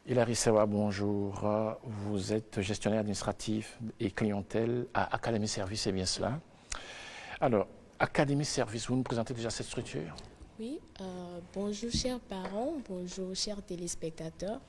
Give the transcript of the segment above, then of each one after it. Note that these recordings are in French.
Hilary Sewa, bonjour. Vous êtes gestionnaire administratif et clientèle à Academy Service, c'est bien cela? Alors, Academy Service, vous nous présentez déjà cette structure? Oui, bonjour chers parents, bonjour chers téléspectateurs.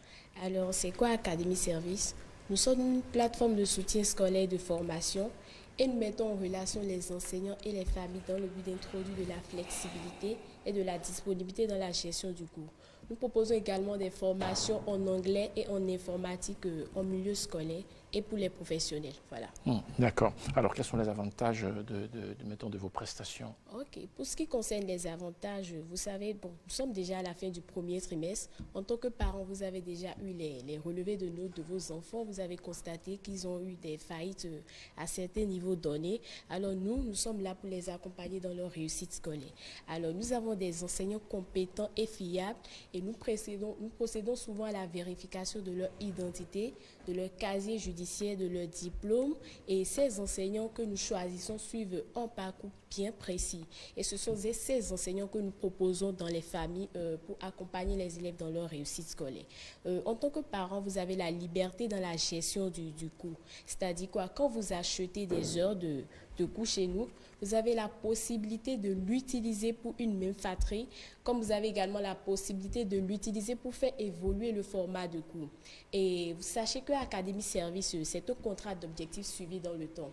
Alors, c'est quoi Academy Service? Nous sommes une plateforme de soutien scolaire et de formation et nous mettons en relation les enseignants et les familles dans le but d'introduire de la flexibilité et de la disponibilité dans la gestion du cours. Nous proposons également des formations en anglais et en informatique en milieu scolaire et pour les professionnels. Voilà. D'accord. Alors, quels sont les avantages mettons, de vos prestations? Ok, pour ce qui concerne les avantages, vous savez, bon, nous sommes déjà à la fin du premier trimestre. En tant que parent, vous avez déjà eu les relevés de notes de vos enfants. Vous avez constaté qu'ils ont eu des faillites à certains niveaux donnés. Alors nous sommes là pour les accompagner dans leur réussite scolaire. Alors nous avons des enseignants compétents et fiables et nous procédons souvent à la vérification de leur identité, de leur casier judiciaire, de leur diplôme. Et ces enseignants que nous choisissons suivent un parcours bien précis. Et ce sont ces enseignants que nous proposons dans les familles pour accompagner les élèves dans leur réussite scolaire. En tant que parent, vous avez la liberté dans la gestion du cours. C'est-à-dire quoi? Quand vous achetez des heures de cours chez nous, vous avez la possibilité de l'utiliser pour une même fratrie, comme vous avez également la possibilité de l'utiliser pour faire évoluer le format de cours. Et vous sachez que Academy Service, c'est un contrat d'objectifs suivi dans le temps.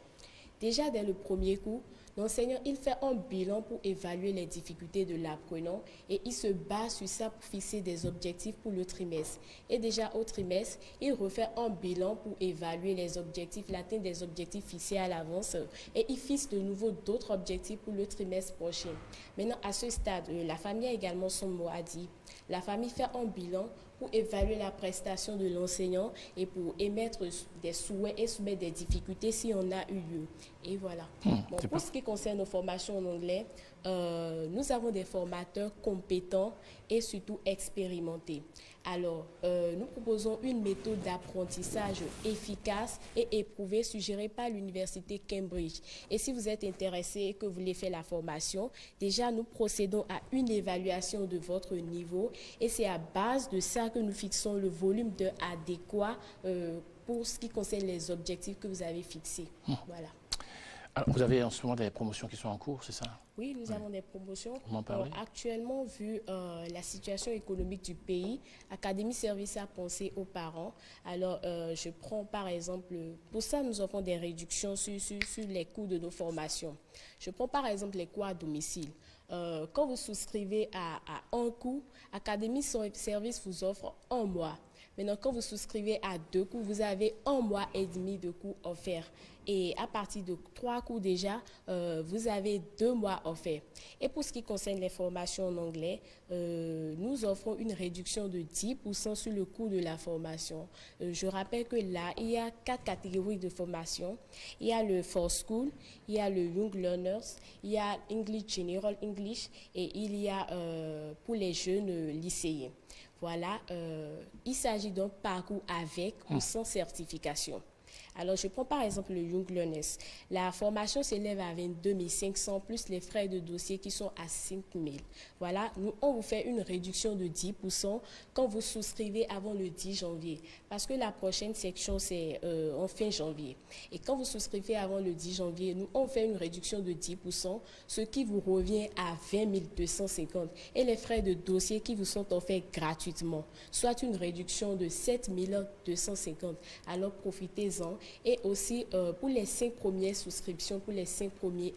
Déjà dès le premier cours, l'enseignant il fait un bilan pour évaluer les difficultés de l'apprenant et il se base sur ça pour fixer des objectifs pour le trimestre. Et déjà au trimestre, il refait un bilan pour évaluer les objectifs, l'atteinte des objectifs fixés à l'avance et il fixe de nouveau d'autres objectifs pour le trimestre prochain. Maintenant, à ce stade, la famille a également son mot à dire. La famille fait un bilan pour évaluer la prestation de l'enseignant et pour émettre des souhaits et soumettre des difficultés si on a eu lieu. Et voilà. Bon, pour ce qui concerne nos formations en anglais, nous avons des formateurs compétents et surtout expérimentés. Alors, nous proposons une méthode d'apprentissage efficace et éprouvée suggérée par l'université Cambridge. Et si vous êtes intéressé et que vous voulez faire la formation, déjà nous procédons à une évaluation de votre niveau et c'est à base de ça que nous fixons le volume d'heures adéquat pour ce qui concerne les objectifs que vous avez fixés. Voilà. Alors, vous avez en ce moment des promotions qui sont en cours, c'est ça? Oui, nous avons des promotions. Vous m'en parlez? Actuellement, vu la situation économique du pays, Academy Service a pensé aux parents. Alors, je prends par exemple, pour ça, nous offrons des réductions sur les coûts de nos formations. Je prends par exemple les coûts à domicile. Quand vous souscrivez à un coût, Academy Service vous offre un mois. Maintenant, quand vous souscrivez à 2 cours, vous avez 1 mois et demi de cours offerts. Et à partir de 3 cours déjà, vous avez 2 mois offerts. Et pour ce qui concerne les formations en anglais, nous offrons une réduction de 10% sur le coût de la formation. Je rappelle que là, il y a 4 catégories de formation. Il y a le For School, il y a le Young Learners, il y a English General English et il y a pour les jeunes lycéens. Voilà, il s'agit d'un parcours avec ou sans certification. Alors, je prends par exemple le Young Learners. La formation s'élève à 22 500 plus les frais de dossier qui sont à 5 000. Voilà, nous, on vous fait une réduction de 10% quand vous souscrivez avant le 10 janvier. Parce que la prochaine section, c'est en fin janvier. Et quand vous souscrivez avant le 10 janvier, nous, on fait une réduction de 10%, ce qui vous revient à 20 250. Et les frais de dossier qui vous sont offerts gratuitement, soit une réduction de 7 250. Alors, profitez-en. Et aussi, pour les 5 premières souscriptions, pour les 5 premiers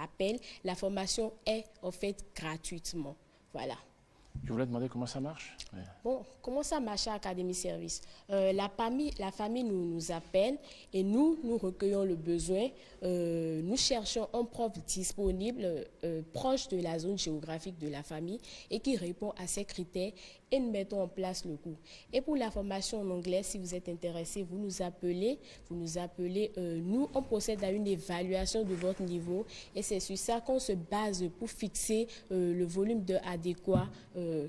appels, la formation est offerte gratuitement. Voilà. Je voulais demander comment ça marche. Ouais. Bon, comment ça marche à Academy Service? La famille nous appelle et nous recueillons le besoin. Nous cherchons un prof disponible, proche de la zone géographique de la famille et qui répond à ces critères et nous mettons en place le cours. Et pour la formation en anglais, si vous êtes intéressé, vous nous appelez. Nous, on procède à une évaluation de votre niveau et c'est sur ça qu'on se base pour fixer le volume d'heures adéquat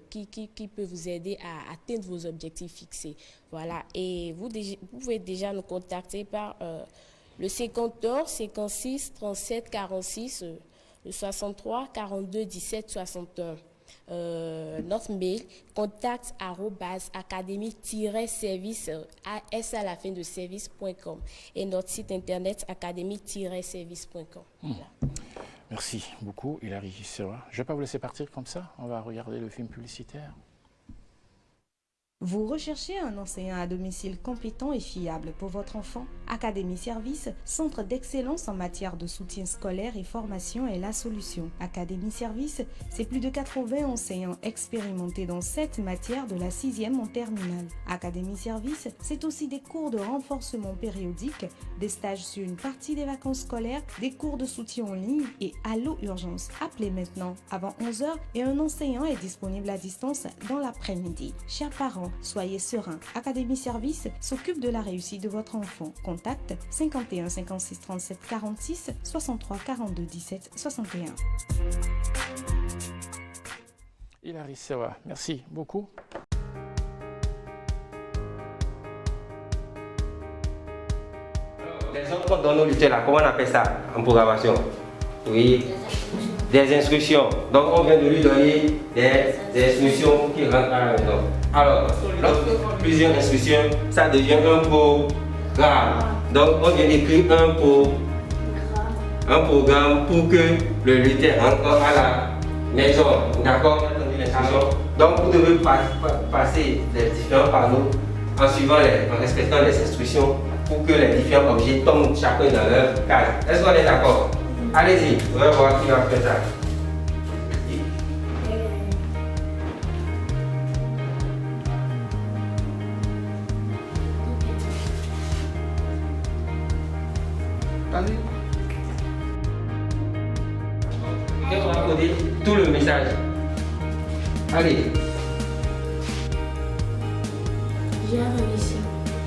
qui peut vous aider à atteindre vos objectifs fixés. Voilà. Et vous pouvez déjà nous contacter par le 50 56 37 46, le 63 42 17 61. notre mail contact@académie-service s à la fin de service.com et notre site internet académie-service.com. Voilà. Merci beaucoup, Hilary Serra. Je ne vais pas vous laisser partir comme ça. On va regarder le film publicitaire. Vous recherchez un enseignant à domicile compétent et fiable pour votre enfant? Académie Service, centre d'excellence en matière de soutien scolaire et formation est la solution. Académie Service, c'est plus de 80 enseignants expérimentés dans 7 matières de la 6e en terminale. Académie Service, c'est aussi des cours de renforcement périodique, des stages sur une partie des vacances scolaires, des cours de soutien en ligne et Allo Urgence. Appelez maintenant avant 11h et un enseignant est disponible à distance dans l'après-midi. Chers parents, soyez sereins. Académie Service s'occupe de la réussite de votre enfant. Contact 51 56 37 46 63 42 17 61. Hilary Serra, merci beaucoup. Les autres codes dont nous luttons là, comment on appelle ça en programmation? Oui, des instructions. Donc on vient de lui donner des instructions pour qu'il rentre à la maison. Alors, lorsque plusieurs instructions, ça devient un programme. Donc on vient d'écrire un programme pour que le lutin rentre à la maison. D'accord? Donc vous devez passer les différents panneaux en respectant les instructions pour que les différents objets tombent chacun dans leur case. Est-ce qu'on est d'accord? Allez-y, on va voir qui va faire ça. Allez. Et on va coder tout le message. Allez. J'ai réussi.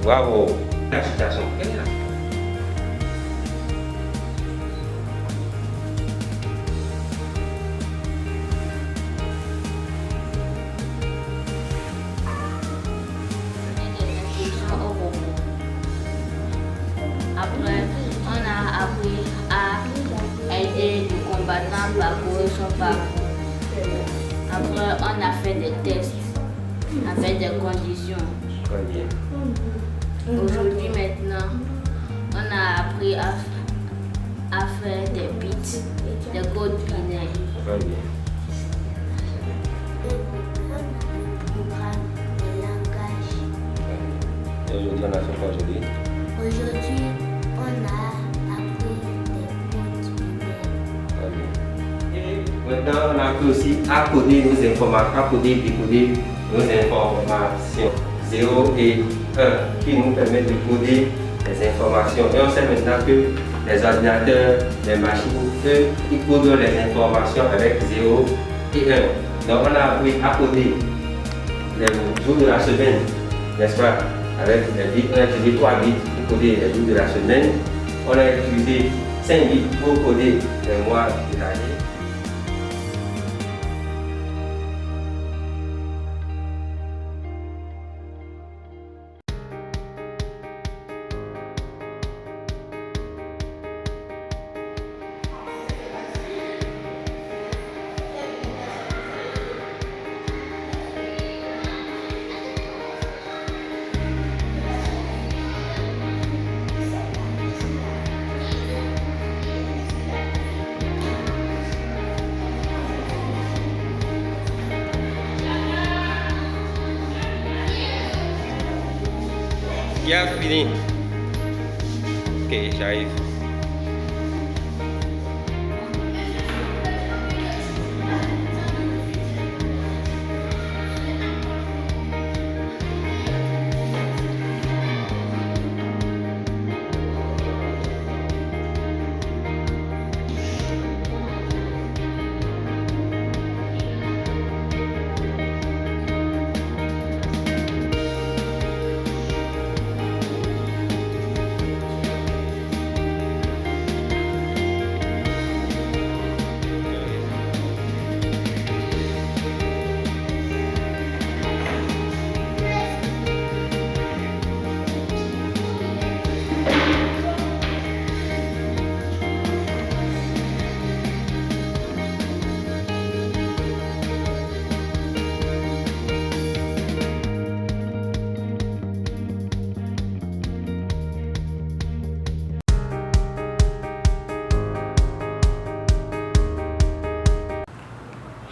Bravo. La situation, quelle est là? Après, on a appris à aider le combattant à parcourir son parcours. Après, on a fait des tests avec des conditions. Très bien. Aujourd'hui, maintenant, on a appris à faire des bits, des codes binaires. Très bien. Et aujourd'hui, on a fait quoi aujourd'hui? Aujourd'hui, on a appris des codes binaires. Et maintenant, on a appris aussi à coder nos informations, à coder et décoder nos informations 0 et 1 qui nous permettent de coder les informations. Et on sait maintenant que les ordinateurs, les machines, eux, ils codent les informations avec 0 et 1. Donc on a appris à coder les jours de la semaine, n'est-ce pas? Avec les bits, on a utilisé 3 bits pour coder les jours de la semaine. On a utilisé 5 bits pour coder les mois de l'année. Qui a fini? Ok, j'arrive.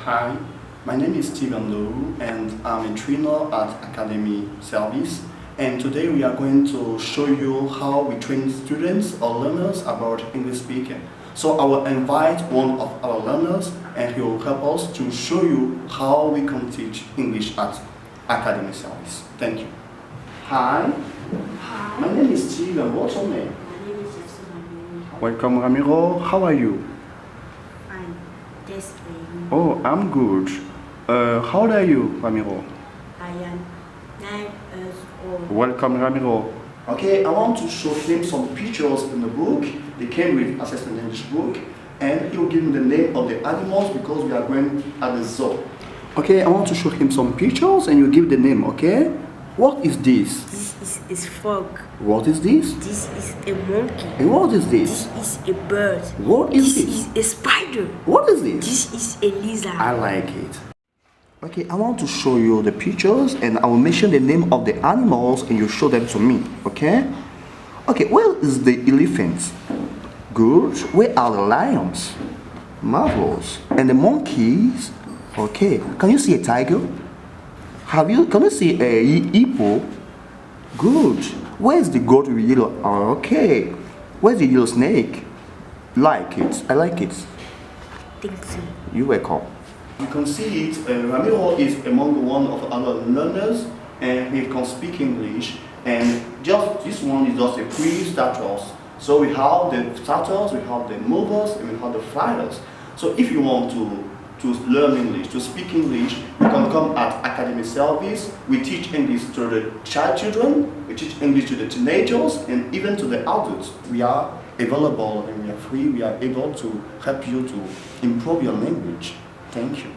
Hi, my name is Steven Lou and I'm a trainer at Academy Service, and today we are going to show you how we train students or learners about English speaking. So I will invite one of our learners and he will help us to show you how we can teach English at Academy Service. Thank you. Hi. Hi. My name is Steven. What's your name? My name is Ramiro. Welcome, Ramiro. How are you? Fine. Test for you. Oh, I'm good. How old are you, Ramiro? I am 9 years old. Welcome, Ramiro. Okay, I want to show him some pictures in the book. They came with Assessment English book, and he will give me the name of the animals because we are going at the zoo. Okay, I want to show him some pictures, and you give the name. Okay, what is this? This is a frog. What is this? This is a monkey. And what is this? This is a bird. What is This this? is a spider. What is this? This is a lizard. I like it. Okay, I want to show you the pictures and I will mention the name of the animals and you show them to me, okay? Okay, where is the elephant? Good. Where are the lions? Marvelous. And the monkeys? Okay. Can you see a tiger? Can you see a hippo? Good. Where's the goat with yellow? Okay. Where's the yellow snake? Like it. I like it. Thank you. You're welcome. You can see it, Ramiro is among one of our learners and he can speak English, and just this one is just a pre-status. So we have the starters, we have the movers, and we have the flyers. So if you want to learn English, to speak English, you can come at Academy Service. We teach English to the children, we teach English to the teenagers, and even to the adults. We are available and we are free, we are able to help you to improve your language. Thank you.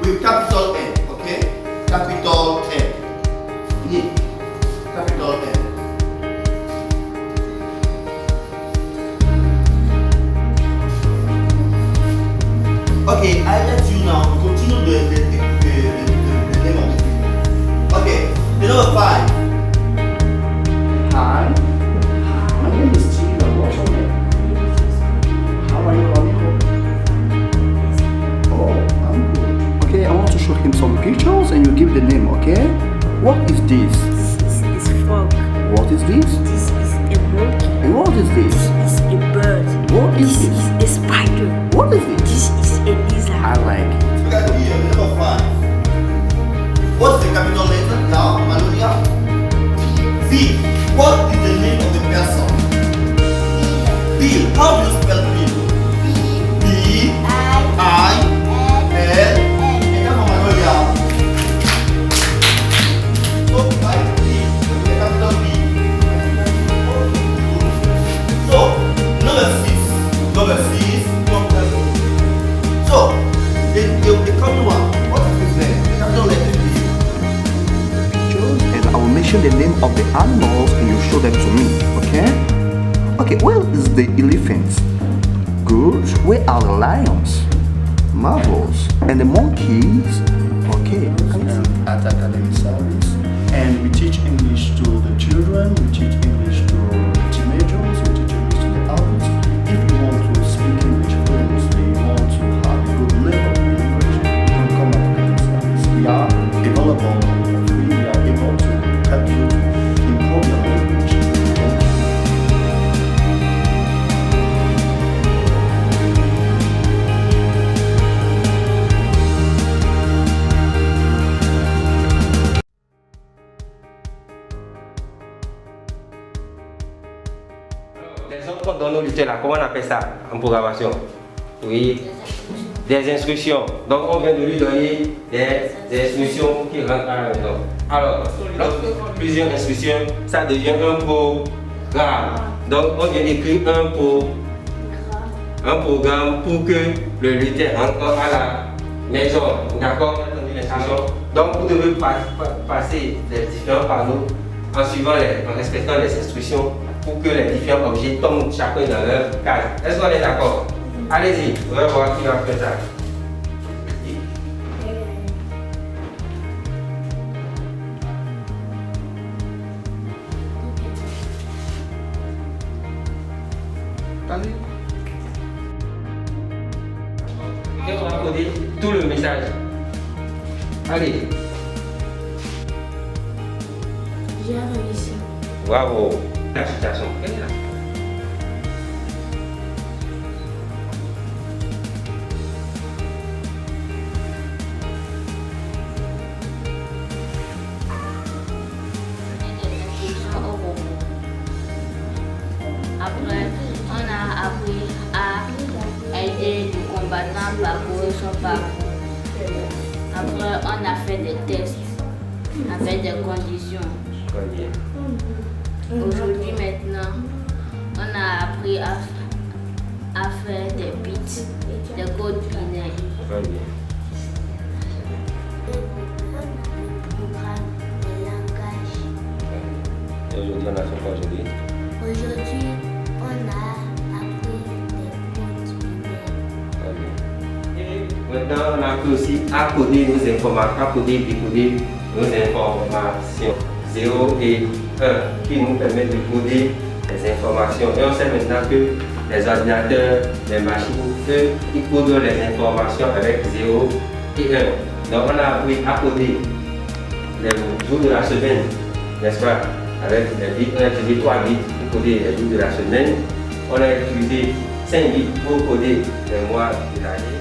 With capital N, okay? Capital N. Nick. Capital N. Okay, I let you now continue the name of the people. Okay, the number 5. Hi. My name is Steven. What's your name? How are you, Ramiro? Oh, I'm good. Okay, I want to show him some pictures and you give the name, okay? What is this? This is a frog. What is this? This is a monkey. And what is this? This is a bird. What is This this? is a spider. What is this? This is a lizard. I like it. Look at here, number 5. What's the capital letter now, Manulia? B. What is the name of the person? Bill. How do you spell Bill? B. I. L. And come on, Manulia. So, like B. The capital B. So, number 6. Number 6. So, the common one, what is his name? Capital letter B. Pictures, and I will mention the name of the animals and you show them to me, okay? Okay, where is the elephant? Good. Where are the lions? Marvelous. And the monkeys? Okay. At Academy Service, and we teach English to the children, we teach English to the teenagers, we teach English to the adults. If you want to speak English fluently, you want to have a good level in English, you can come at Academy Service. We are available for free, we are able to help you to improve your language. Thank you. Les autres dont nous luttons là, comment on appelle ça en programmation? Oui, des instructions. Donc on vient de lui donner des instructions qui rentrent à la maison. Alors, lorsque plusieurs instructions, ça devient un programme. Donc on vient d'écrire un programme pour que le lutin rentre à la maison. D'accord? Donc vous devez passer les différents panneaux en respectant les instructions pour que les différents objets tombent chacun dans leur case. Est-ce qu'on est d'accord? Allez-y, on va voir qui va faire ça. Allez. Et on va coder tout le message. Allez. J'ai réussi. Bravo. La citation, quelle est là? Après, on a appris à aider le combattant à parcourir son parcours. Après, on a fait des tests avec des conditions. Très bien. Aujourd'hui, maintenant, on a appris à faire des bits, des codes binaires. Très bien. Et aujourd'hui, on a fait quoi aujourd'hui? Aujourd'hui, on a appris des codes binaires. Très bien. Et maintenant, on a appris aussi à coder nos informations, à coder et décoder nos informations 0 et 1 qui nous permettent de coder les informations. Et on sait maintenant que les ordinateurs, les machines, eux, ils codent les informations avec 0 et 1. Donc on a appris à coder les jours de la semaine, n'est-ce pas? Avec les bits, on a utilisé 3 bits pour coder les jours de la semaine. On a utilisé 5 bits pour coder les mois de l'année.